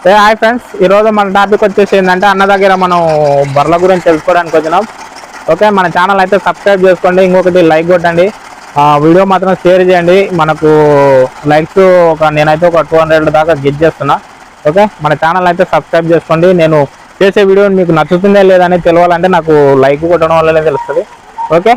Hi friends, ఈరోజు మన topic వచ్చేసి ఏంటంటే అన్న దగ్గర మనం బర్రెల గురించి తెలుసుకోవడానికి వచ్చినాం. ఓకే, మన ఛానల్ అయితే సబ్స్క్రైబ్ చేసుకోండి, ఇంకొకటి లైక్ కొట్టండి, వీడియో మాత్రం షేర్ చేయండి. మనకు లైక్స్ నేనైతే ఒక 200 దాకా గెట్ చేస్తున్నా. ఓకే, మన ఛానల్ అయితే సబ్స్క్రైబ్ చేసుకోండి. నేను చేసే వీడియో మీకు నచ్చుతుందే లేదని తెలియాలంటే నాకు లైక్ కొట్టడం వల్లనే తెలుస్తుంది. ఓకే,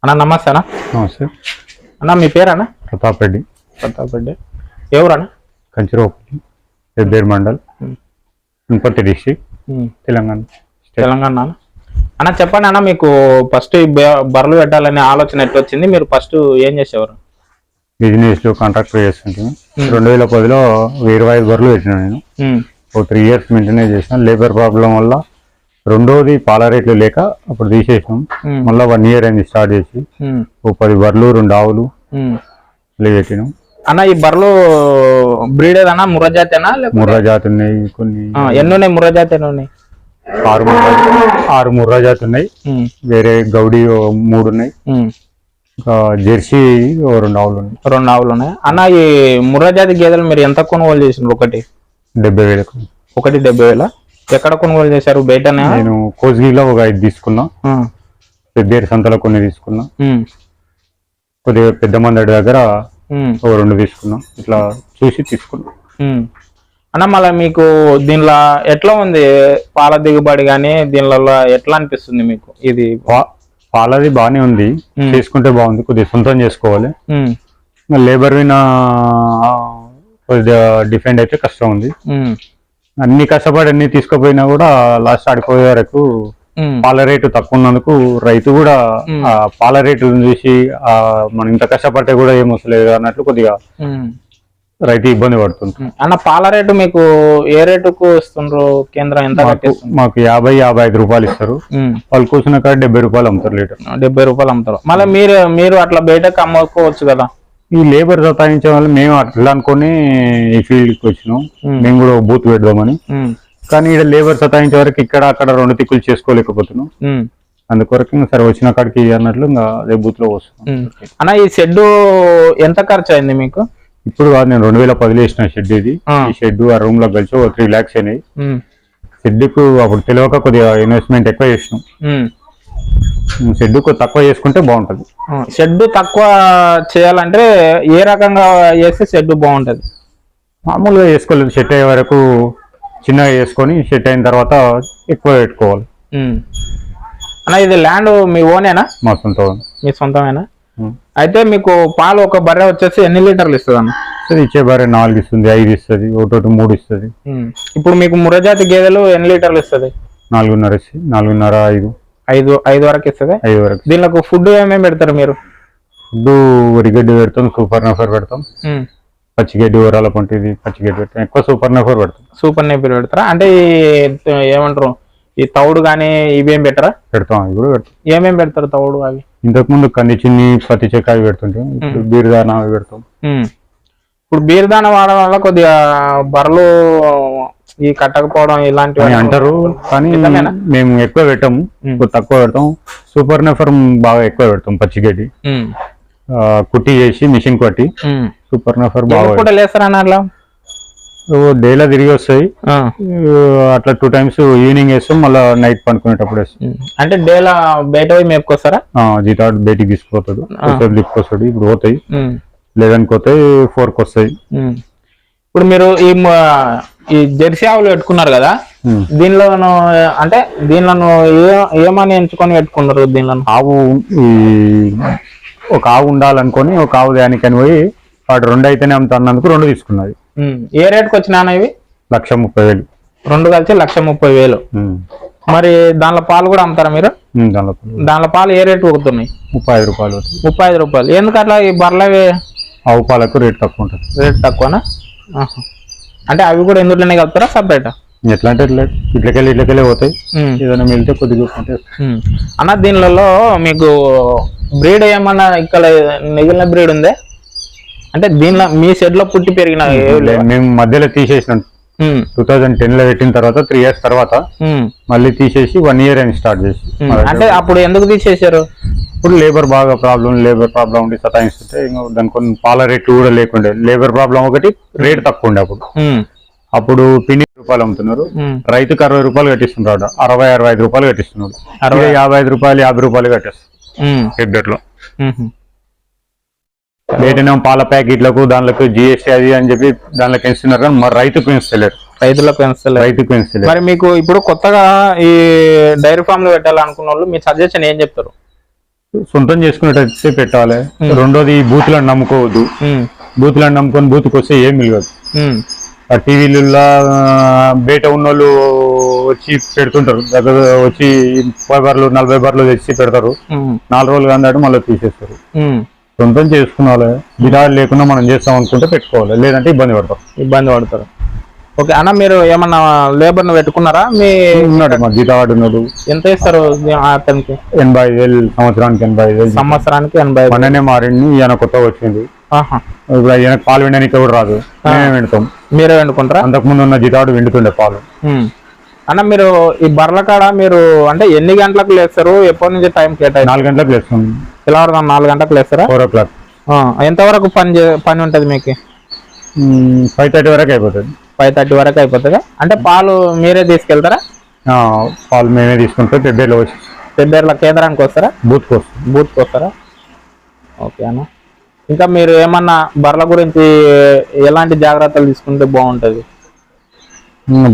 అన్న నమస్తే. అన్న నమస్తే అన్న, మీ పేరు అన్న? ప్రతాప్ రెడ్డి. ప్రతాప్ రెడ్డి. ఎవరన్నా? కంచిరోపల్లి, పెద్దేరు మండల్, తిరుపతి డిస్ట్రిక్ట్, తెలంగాణ. తెలంగాణ. అన్న చెప్పండి అన్న, మీకు ఫస్ట్ బర్రెలు పెట్టాలనే ఆలోచన ఎట్లా వచ్చింది? మీరు ఫస్ట్ ఏం చేసేవారు? బిజినెస్ లో కాంట్రాక్టర్ చేస్తుంటాను. 2010లో 25 బర్రెలు పెట్టినా నేను. 3 years మెయింటైన్ చేసిన. లేబర్ ప్రాబ్లం వల్ల రెండోది పాల రేట్లు లేక అప్పుడు తీసేసాం. మళ్ళీ 1 year అయింది స్టార్ట్ చేసి. 10 బర్రెలు 2 ఆవులు పెట్టినాం. అన్న ఈ బర్రెలు బ్రీడ్ ఏదన్నా ముర్రా జాతేనా? ముర్రా జాతి ఉన్నాయి. కొన్ని ఎన్ని ఉన్నాయి? ముర్రా జాతి ఎన్ని ఉన్నాయి? 6 ముర్రా జాతి ఉన్నాయి. వేరే గౌడీ 3 ఉన్నాయి. ఇంకా జెర్సీ 2 ఆవులు ఉన్నాయి. 2 ఆవులు ఉన్నాయి. అన్న ఈ ముర్రా జాతి గేదెలు మీరు ఎంత కొనుగోలు చేసినారు? ఒకటి 70,000. ఒకటి 70,000. ఎక్కడ కొనుగోలు చేశారు? బయటనే? నేను కోస్గిలో ఒక 5 తీసుకున్నా. పెద్దేరు సంతలో కొన్ని తీసుకున్నా. కొద్దిగా పెద్ద మంది దగ్గర ఒక 2 తీసుకున్నా. ఇట్లా చూసి తీసుకున్నా. అన్న మళ్ళీ మీకు దీనిలో ఎట్లా ఉంది పాల దిగుబడి కానీ? దీనిలో ఎట్లా అనిపిస్తుంది మీకు? ఇది పాలది బాగానే ఉంది, చేసుకుంటే బాగుంది. కొద్దిగా సొంతం చేసుకోవాలి. లేబర్ వినా కొద్దిగా డిఫెండ్ అయితే కష్టం ఉంది. అన్ని కష్టపడి అన్ని తీసుకుపోయినా కూడా లాస్ట్ ఆడిపోయే వరకు పాల రేటు తక్కువ ఉన్నందుకు రైతు కూడా ఆ పాల రేటును చూసి మనం ఇంత కష్టపడితే కూడా ఏమొస్తలేదు అన్నట్లు కొద్దిగా రైతు ఇబ్బంది పడుతుంది. అన్న పాల రేటు మీకు ఏ రేటుకు ఇస్తుండ్రు? కేంద్రం ఎంత? మాకు 50-55 రూపాయలు ఇస్తారు. వాళ్ళు కూర్చున్న కాడ 70 రూపాయలు అమ్ముతారు. లీటర్ 70 రూపాయలు అమ్ముతారు. మళ్ళీ మీరు అట్లా బయటకు అమ్ముకోవచ్చు కదా? ఈ లేబర్ సతాయించే వల్ల మేము అట్లా అనుకుని ఈ ఫీల్డ్కి వచ్చినాం. మేము కూడా బూత్ పెడదామని. కానీ ఇక్కడ లేబర్ సతాయించే వరకు ఇక్కడ అక్కడ 2 తిక్కులు చేసుకోలేకపోతున్నాం. అందుకొరకు సరే వచ్చిన కాడికి అన్నట్లు ఇంకా అదే బూత్ లో వస్తున్నాం. అన్న ఈ షెడ్ ఎంత ఖర్చు అయింది మీకు? ఇప్పుడు కాదు, నేను 2010 వేసిన షెడ్ ఇది. ఈ షెడ్ ఆ రూమ్ లో కలిసి 3 lakhs అయినాయి. షెడ్కు అప్పుడు తెలియక కొద్దిగా ఇన్వెస్ట్మెంట్ ఎక్కువ చేసినాం. షెడ్ తక్కువ చేసుకుంటే బాగుంటది. షెడ్ తక్కువ చేయాలంటే ఏ రకంగా చేస్తే షెడ్ బాగుంటది? మామూలుగా వేసుకోలేదు. షెడ్ అయ్యే వరకు చిన్నగా వేసుకొని షెడ్ అయిన తర్వాత ఎక్కువ పెట్టుకోవాలి. అన్న ఇది ల్యాండ్ మీ ఓనేనా? మా సొంతం. మీ సొంతమేనా? అయితే మీకు పాలు ఒక బర్రె వచ్చేసి ఎన్ని లీటర్లు ఇస్తుంది అన్న? ఇచ్చే బర్రె 4 ఇస్తుంది, 5 ఇస్తుంది, ఒకటి 3 ఇస్తుంది. ఇప్పుడు మీకు ముర్రజాతి గేదెలు ఎన్ని లీటర్లు ఇస్తుంది? 4.5 ఇస్తుంది. 4.5, 5 వరకు ఇస్తుంది. 5 వరకు. దీనికి ఫుడ్ ఏమేమి పెడతారు మీరు? ఫుడ్ వరిగడ్డి పెడతాం, సూపర్ నఫర్ పెడతాం, పచ్చిగడ్డి ఊరాల పంటిది పచ్చిగడ్డి పెడతాం. ఎక్కువ సూపర్ నఫర్ పెడతాం. సూపర్ నఫర్ పెడతారా? అంటే ఏమంటారు ఈ తౌడు కానీ ఇవేం పెట్టరా? పెడతాం. అవి కూడా పెడతాం. ఏమేమి పెడతారు తౌడు? అవి ఇంతకుముందు కంది చిన్ని పత్తి చెక్క అవి పెడుతుంటాం. ఇప్పుడు బీరదాన అవి పెడతాం. ఇప్పుడు బీరదాన వాడడం వల్ల కొద్దిగా బర్రెలు ఈ కట్టకపోవడం ఇలాంటివి అంటారు, కానీ మేము ఎక్కువ పెట్టాము, తక్కువ పెడతాం. సూపర్ నఫర్ బాగా ఎక్కువ పెడతాం. పచ్చిగడ్డి కుట్టి చేసి మిషన్ కొట్టి సూపర్ నఫర్ బాగా లేస్తారన్న. అట్లా డేలా తిరిగి వస్తాయి. అట్లా 2 times ఈవినింగ్ వేస్తాం, మళ్ళీ నైట్ పండుకునేటప్పుడు వేస్తాం. అంటే డేలా బయట పోయి మేపుకొస్తారా? జీతా బయటికి తీసుకుపోతాడు, దిక్కుకొస్తాడు. ఇప్పుడు పోతాయి, లేదనుకోతే 4కి వస్తాయి. ఇప్పుడు మీరు ఈ జెర్సీ ఆవులు పెట్టుకున్నారు కదా, దీనిలో అంటే దీనిలో ఏమని ఎంచుకొని పెట్టుకున్నారు? దీనిలో ఆవు ఒక ఆవు ఉండాలనుకొని ఒక ఆవు దానికని పోయి వాడు 2 అయితేనే అమ్ముతున్నందుకు 2 తీసుకున్నది. ఏ రేట్కి వచ్చినా ఇవి? 1,30,000. 2 కలిసి 1,30,000. మరి దానిలో పాలు కూడా అమ్ముతారా మీరు? దానిలో పాలు ఏ రేటు పోతున్నాయి? 35 రూపాయలు. 35 రూపాయలు. ఎందుకు అట్లా? ఈ బర్రెలవి ఆవు పాలకు రేట్ తక్కువ ఉంటుంది. రేట్ తక్కువనా? అంటే అవి కూడా ఎందులోనే కలుపుతారా సపరేటా? ఎట్లా అంటే ఇట్లకెళ్ళి పోతాయి. ఏదైనా మిగిలితే కొద్దిగా అన్న దీనిలో మీకు బ్రీడ్ ఏమన్నా ఇక్కడ మిగిలిన బ్రీడ్ ఉందే? అంటే దీనిలో మీ షెడ్ లో పుట్టి పెరిగిన? మేము మధ్యలో తీసేసినాం 2010 లో పెట్టిన తర్వాత 3 years తర్వాత మళ్ళీ తీసేసి 1 year అని స్టార్ట్ చేసి. అంటే అప్పుడు ఎందుకు తీసేశారు? ఇప్పుడు లేబర్ ప్రాబ్లం ఉండి సతాయిస్తుంటే దాని కొన్ని పాల రేట్లు కూడా లేకుండే. లేబర్ ప్రాబ్లం ఒకటి, రేట్ తక్కువ ఉండే. అప్పుడు పిండి రూపాయలు అమ్ముతున్నారు, రైతుకు 60 రూపాయలు కట్టిస్తున్నారు, 60-65 రూపాయలు కట్టిస్తున్నారు. 55 రూపాయలు 50 రూపాయలు కట్టేస్తారు హెక్టర్లో. ఏదైనా పాల ప్యాకెట్లకు దానిలకు జిఎస్టీ అది అని చెప్పి దానిలోకి పెంచుతున్నారు, కానీ మరి రైతుకు పెంచలేరు. రైతుకు పెంచలేరు. మరి మీకు ఇప్పుడు కొత్తగా ఈ డైరీ ఫామ్ లో పెట్టాలనుకున్న వాళ్ళు మీ సజెషన్ ఏం చెప్తారు? సొంతం చేసుకునేటట్టు పెట్టాలి. రెండోది బూతులను నమ్ముకోవద్దు. బూతులను నమ్ముకొని బూతుకు వస్తే ఏం మిగలదు. ఆ టీవీలలో బయట ఉన్నోళ్ళు వచ్చి పెడుతుంటారు, దగ్గర వచ్చి 30 బర్రెలు 40 బర్రెలు తెచ్చి పెడతారు. 4 రోజులు అందాడు మళ్ళీ తీసేస్తారు. సొంతం చేసుకున్నాలి. గిరాలు లేకుండా మనం చేస్తాం అనుకుంటే పెట్టుకోవాలి, లేదంటే ఇబ్బంది పడతారు. ఓకే అన్న, మీరు ఏమన్నా లేబర్ ను పెట్టుకున్నారా? మీ ఉన్నాడు మా జీతవాడు ఉన్నాడు. ఎంత ఇస్తారు అతనికి? 85,000 సంవత్సరానికి. 85,000 సంవత్సరానికి 85,000. మొన్ననే మారింది, ఈయన కొత్తగా వచ్చింది. ఇప్పుడు ఈయనకు పాలు వినడానికి కూడా రాదు, మేమే వెండుతాం. మీరే వెండుకుంటారా? అంతకుముందు ఉన్న జీతవాడు వెండుతుండే పాలు. అన్న మీరు ఈ బర్రెల కాడ మీరు అంటే ఎన్ని గంటలకు లేస్తారు? ఎప్పటి నుంచి టైం కేటాయి? 4 గంటలకు లేస్తాం. తెల్లవారుగా 4 గంటలకు లేస్తారా? 4 o'clock. ఎంతవరకు పని ఉంటుంది మీకు? 5:30 వరకు అయిపోతుంది. 5:30 వరకు అయిపోతుందా? అంటే పాలు మీరే తీసుకెళ్తారా? పాలు మేమే తీసుకుంటాం. పెబ్బేర్ల కేంద్రానికి వస్తారా? బూత్కి వస్తారా? ఓకే అన్న, ఇంకా మీరు ఏమన్నా బర్రెల గురించి ఎలాంటి జాగ్రత్తలు తీసుకుంటే బాగుంటుంది?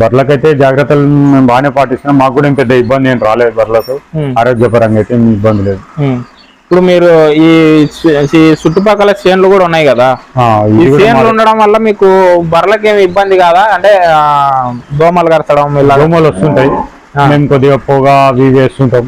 బర్రెలకైతే జాగ్రత్తలు మేము బాగానే పాటిస్తున్నాం. మాకు కూడా ఏం పెద్ద ఇబ్బంది ఏం రాలేదు. బర్రెలకు ఆరోగ్యపరంగా అయితే ఇబ్బంది లేదు. ఇప్పుడు మీరు ఈ చుట్టుపక్కల చేన్లు కూడా ఉన్నాయి కదా, ఈ చేన్లు ఉండడం వల్ల మీకు బర్రెలకి ఏమి ఇబ్బంది కాదా? అంటే దోమలు కరచడం ఇలా? దోమలు వస్తుంటాయి, మేము కొద్దిగా పొగ అవి వేస్తుంటాం.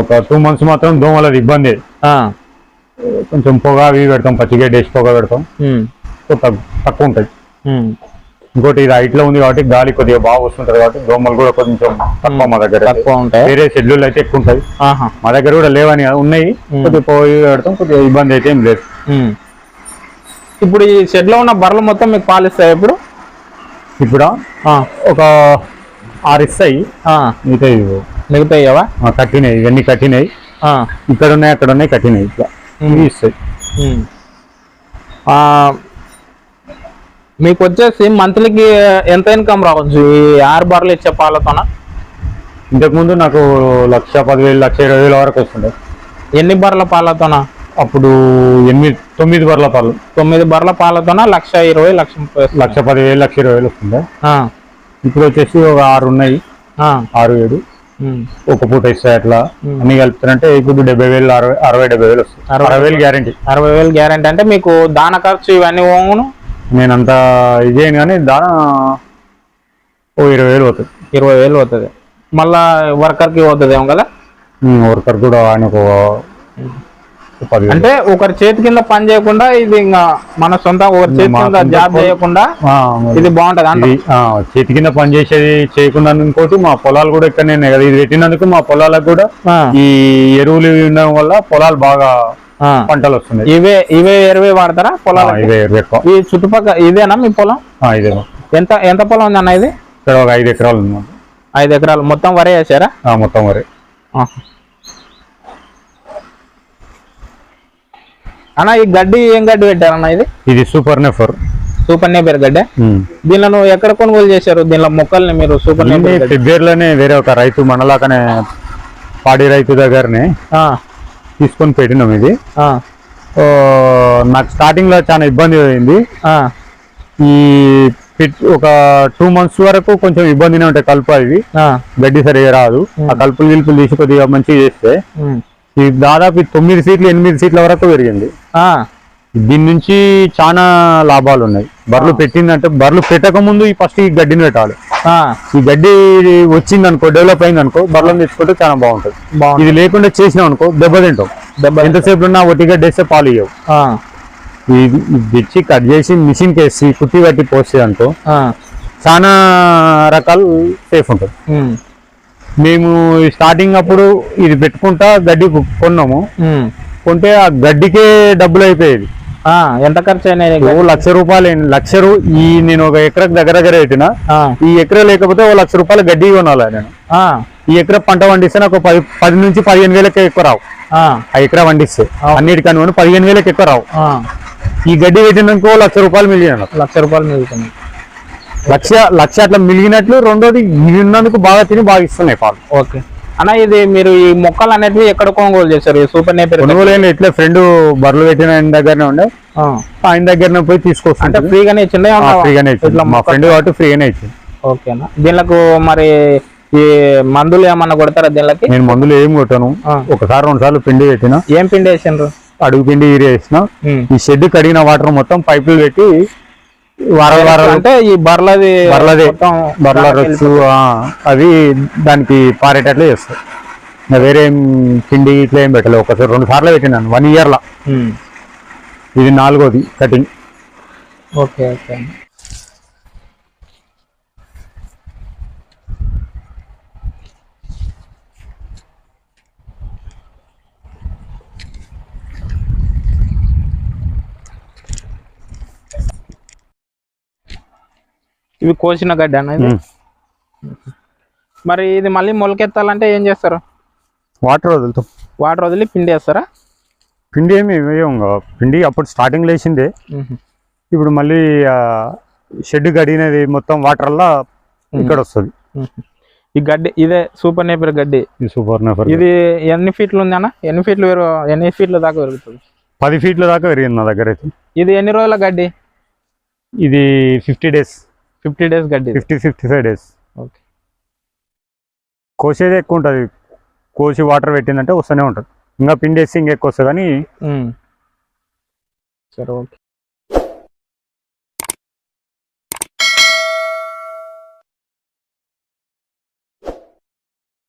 ఒక 2 months మాత్రం దోమలది ఇబ్బంది. కొంచెం పొగ అవి పెడతాం, పచ్చిగడ్డ వేసి పొగ పెడతాం, తక్కువ ఉంటాయి. ఇంకోటి ఇది హైట్ లో ఉంది కాబట్టి గాలి కొద్దిగా బాగా వస్తుంటది కాబట్టి దోమలు కూడా కొంచెం తక్కువ మా దగ్గర. వేరే షెడ్యూల్ అయితే ఎక్కువ ఉంటాయి, మా దగ్గర కూడా లేవని ఉన్నాయి. కొద్దిగా పోయి పెడతాం, కొద్దిగా ఇబ్బంది అయితే ఏం లేదు. ఇప్పుడు ఈ షెడ్ లో ఉన్న బర్రెలు మొత్తం మీకు పాలు ఇస్తాయి? ఇప్పుడు ఒక 6 ఇస్తాయి. మిగతాయి కట్టినాయి, ఇవన్నీ కట్టినాయి. ఇక్కడ ఉన్నాయి, అక్కడ ఉన్నాయి, కట్టినాయి. ఇట్లా ఇవి ఇస్తాయి. మీకు వచ్చేసి మంత్లీకి ఎంత ఇన్కమ్ రావచ్చు ఈ 6 బర్రెలు ఇచ్చే పాలతోన? ఇంతకుముందు నాకు 1,10,000 1,20,000 వరకు వస్తుండే. ఎన్ని బర్రెల పాలతోన? అప్పుడు 9 బర్రెల పాలు. 9 బర్రెల పాలతోన 1,20,000 1,10,000 1,20,000 వస్తుండే. ఇప్పుడు వచ్చేసి ఒక 6 ఉన్నాయి, 6-7 ఒక పూట ఇస్తాయి. అట్లా అన్ని కలుపుతారంటే ఇప్పుడు 70,000 60,000 వస్తాయి. 60,000 గ్యారంటీ. 60,000 గ్యారంటీ. అంటే మీకు దాన ఖర్చు ఇవన్నీ పోను? నేనంతా ఇదేను కానీ దాన 20,000 అవుతుంది. 20,000 అవుతుంది. మళ్ళా వర్కర్కి పోతుంది ఏమో కదా? వర్కర్ కూడా ఆయనకు అంటే ఒకరి చేతి కింద పని చేయకుండా ఇది ఇంకా మన సొంత ఒకరి చేతి కింద జాబ్ చేయకుండా ఇది బాగుంటది. అంటే చేతి కింద పని చేసేది చేయకుండా, ఇంకోటి మా పొలాలు కూడా ఇక్కడనే కదా ఇది పెట్టినందుకు మా పొలాలకు కూడా ఈ ఎరువులు ఉండడం వల్ల పొలాలు బాగా పంటలు వస్తున్నాయి. ఇవే ఎరువే వాడతారా పొలాలు? ఇవే ఎరువు ఎక్కువ. ఈ చుట్టుపక్కల ఇదేనా మీ పొలం? ఇదే. ఎంత పొలం ఉంది అన్న ఇది? ఇక్కడ ఒక 5 ఎకరాలు ఉంది. 5 ఎకరాలు మొత్తం వరే వేసారా? మొత్తం వరే. అన్న ఈ గడ్డి ఏం గడ్డి పెట్టారన్న? ఇది సూపర్ నేపర్ గడ్డి. దీనిలో నువ్వు ఎక్కడ కొనుగోలు చేశారు? దీనిలో మొక్కల్ని మీరు సూపర్ ఫిబ్రవరిలోనే వేరే ఒక రైతు మనలాగానే పాడి రైతు దగ్గరనే తీసుకొని పెట్టినాం. ఇది నాకు స్టార్టింగ్ లో చాలా ఇబ్బంది అయింది. ఈ ఒక 2 months వరకు కొంచెం ఇబ్బందినే ఉంటాయి. కలుపు ఇవి గడ్డి సరిగా రాదు. ఆ కలుపులు గిలుపులు తీసి కొద్దిగా మంచిగా చేస్తే ఈ దాదాపు 9 సీట్లు 8 సీట్ల వరకు పెరిగింది. దీని నుంచి చాలా లాభాలు ఉన్నాయి. బర్రెలు పెట్టిందంటే బర్రెలు పెట్టక ముందు ఈ ఫస్ట్ ఈ గడ్డిని పెట్టాలి. ఈ గడ్డి వచ్చింది అనుకో, డెవలప్ అయింది అనుకో, బర్రెలను తెచ్చుకుంటే చాలా బాగుంటది. ఇది లేకుండా చేసినాం అనుకో దెబ్బ తింటాం. ఎంతసేపు ఉన్నా ఒట్టి గడ్డి వేస్తే పాలు ఇవ్వవు. ఇది తెచ్చి కట్ చేసి మిషన్ కేసి కుట్టి కట్టి పోస్తే అనుకో చాలా రకాలు సేఫ్ ఉంటుంది. మేము స్టార్టింగ్ అప్పుడు ఇది పెట్టుకుంటా గడ్డి కొన్నాము. కొంటే ఆ గడ్డికే డబ్బులు అయిపోయేది. ఎంత ఖర్చు అయినాయి? ₹1,00,000 ఈ నేను ఒక ఎకరకు దగ్గర పెట్టిన. ఈ ఎకరా లేకపోతే ₹1,00,000 గడ్డి కొనాలి నేను. ఈ ఎకరా పంట పండిస్తే నాకు 10 నుంచి 15,000 ఎక్కువ రావు. ఆ ఎకరా పండిస్తే అన్నిటికని 15,000 ఎక్కువ రావు. ఈ గడ్డి పెట్టినాక ₹1,00,000 మిగిలిన. ₹1,00,000 మిగులుతుంది. లక్ష అట్లా మిగిలినట్లు. రెండోది మిగిలినందుకు బాగా తిని బాగా ఇస్తున్నాయి పాలు. ఓకే అన్న, ఇది మీరు ఈ మొక్కలు అనేటివి ఎక్కడ కొనుగోలు చేశారు? సూపర్ నేపియర్ కొనుగోలు ఇట్లా ఫ్రెండ్ బర్రెలు పెట్టిన ఆయన దగ్గరనే ఉండే, ఆయన దగ్గరనే పోయి తీసుకొస్తా. అంటే ఫ్రీగానే ఇచ్చిండే? ఫ్రీగానే ఇచ్చింది, మా ఫ్రెండ్ కాబట్టి ఫ్రీగానే ఇచ్చింది. ఓకేనా. దీనికి మరి ఈ మందులు ఏమన్నా కొడతారా దీనికి? నేను మందులు ఏం కొట్టాను. ఒకసారి 2 సార్లు పిండి పెట్టిన. ఏం పిండి వేసిండ్రు? అడుగు పిండి యూరియా వేసిన. ఈ షెడ్ కడిగిన వాటర్ మొత్తం పైపులు పెట్టి వారాలు అంటే ఈ బర్లది బర్ల రొచ్చు అది దానికి పారేటట్లు చేస్తాయి. వేరే పిండి ఇట్లా ఏం పెట్టలేదు. ఒకసారి 2 సార్లు పెట్టినాను 1 year లా. ఇది 4వది కటింగ్. Okay okay. ఇవి కోసిన గడ్డి అనేది. మరి ఇది మళ్ళీ మొలకెత్తాలంటే ఏం చేస్తారు? వాటర్ వదులుతాం. వాటర్ వదిలి పిండి వేస్తారా? పిండి ఏమి పిండి అప్పుడు స్టార్టింగ్ లేచిందే. ఇప్పుడు మళ్ళీ షెడ్ గడిగినది మొత్తం వాటర్లా ఇక్కడ వస్తుంది. ఈ గడ్డి ఇదే సూపర్ నేపియర్ గడ్డి. సూపర్ నేపియర్ ఇది ఎన్ని ఫీట్లు ఉంది అన్న? ఎన్ని ఫీట్లు దాకా పెరుగుతుంది? 10 ఫీట్ల దాకా పెరిగింది నా దగ్గర అయితే. ఇది ఎన్ని రోజుల గడ్డి? ఇది 50 days. 50 days గడ్డి. 55 days. ఓకే. కోసేది ఎక్కువ ఉంటుంది. కోసి వాటర్ పెట్టిందంటే వస్తూనే ఉంటుంది. ఇంకా పిండి వేస్తే ఇంకెక్కువ వస్తుంది కానీ. సరే ఓకే.